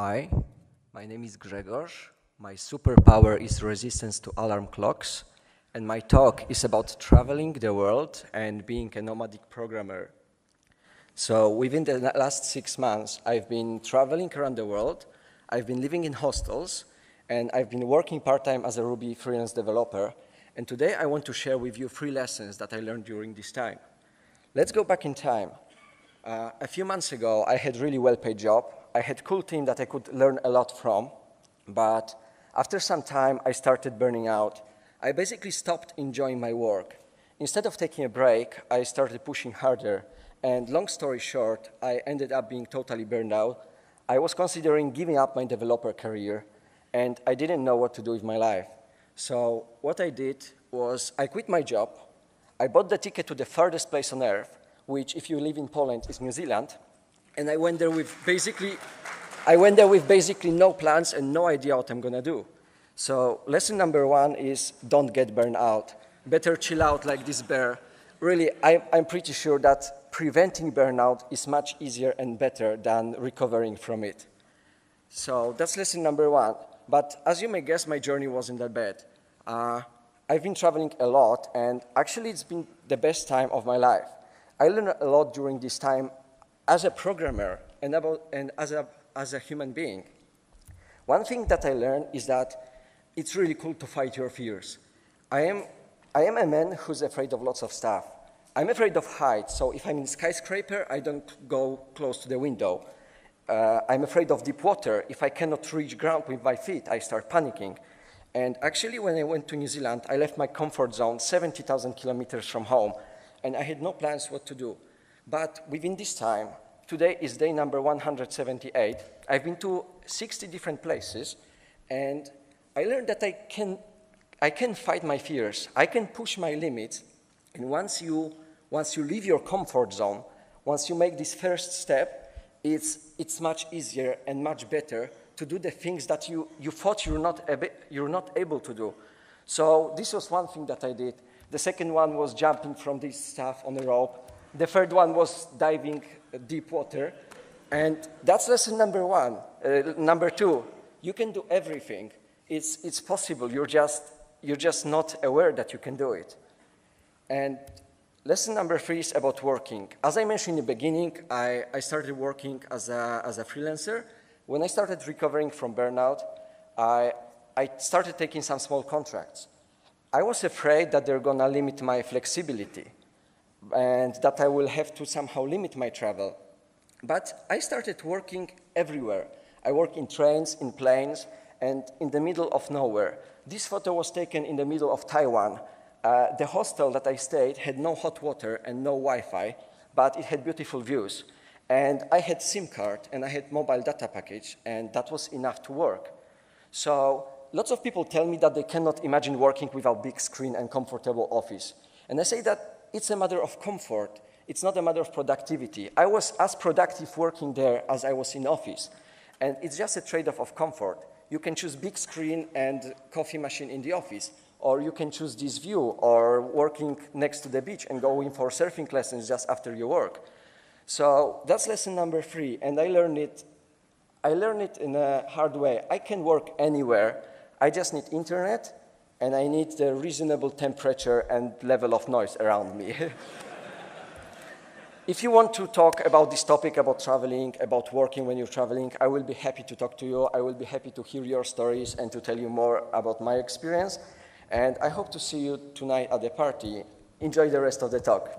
Hi, my name is Grzegorz. My superpower is resistance to alarm clocks, and my talk is about traveling the world and being a nomadic programmer. So within the last 6 months, I've been traveling around the world, I've been living in hostels, and I've been working part-time as a Ruby freelance developer. And today I want to share with you 3 lessons that I learned during this time. Let's go back in time. A few months ago, I had a really well-paid job. I had a cool team that I could learn a lot from, but after some time, I started burning out. I basically stopped enjoying my work. Instead of taking a break, I started pushing harder, and long story short, I ended up being totally burned out. I was considering giving up my developer career, and I didn't know what to do with my life. So what I did was I quit my job, I bought the ticket to the farthest place on earth, which if you live in Poland is New Zealand, and I went there with basically no plans and no idea what I'm gonna do. So lesson number 1 is don't get burned out. Better chill out like this bear. Really, I'm pretty sure that preventing burnout is much easier and better than recovering from it. So that's lesson number 1. But as you may guess, my journey wasn't that bad. I've been traveling a lot, and actually it's been the best time of my life. I learned a lot during this time as a programmer and as a human being. One thing that I learned is that it's really cool to fight your fears. I am a man who's afraid of lots of stuff. I'm afraid of heights, so if I'm in a skyscraper, I don't go close to the window. I'm afraid of deep water. If I cannot reach ground with my feet, I start panicking. And actually, when I went to New Zealand, I left my comfort zone 70,000 kilometers from home, and I had no plans what to do. But within this time, today is day number 178. I've been to 60 different places, and I learned that I can fight my fears. I can push my limits, and once you leave your comfort zone, once you make this first step, it's much easier and much better to do the things that you thought you're not able to do. So this was one thing that I did. The second one was jumping from this stuff on a rope. The third one was diving deep water. And that's lesson number 1. Number 2, you can do everything. It's possible. You're just not aware that you can do it. And lesson number 3 is about working. As I mentioned in the beginning, I started working as a freelancer. When I started recovering from burnout, I started taking some small contracts. I was afraid that they're gonna limit my flexibility and that I will have to somehow limit my travel. But I started working everywhere. I work in trains, in planes, and in the middle of nowhere. This photo was taken in the middle of Taiwan. The hostel that I stayed had no hot water and no Wi-Fi, but it had beautiful views. And I had SIM card and I had mobile data package, and that was enough to work. So lots of people tell me that they cannot imagine working without big screen and comfortable office. And I say that it's a matter of comfort. It's not a matter of productivity. I was as productive working there as I was in office. And it's just a trade-off of comfort. You can choose big screen and coffee machine in the office, or you can choose this view, or working next to the beach and going for surfing lessons just after your work. So that's lesson number 3, and I learned it in a hard way. I can work anywhere. I just need internet, and I need the reasonable temperature and level of noise around me. If you want to talk about this topic, about traveling, about working when you're traveling, I will be happy to talk to you. I will be happy to hear your stories and to tell you more about my experience. And I hope to see you tonight at the party. Enjoy the rest of the talk.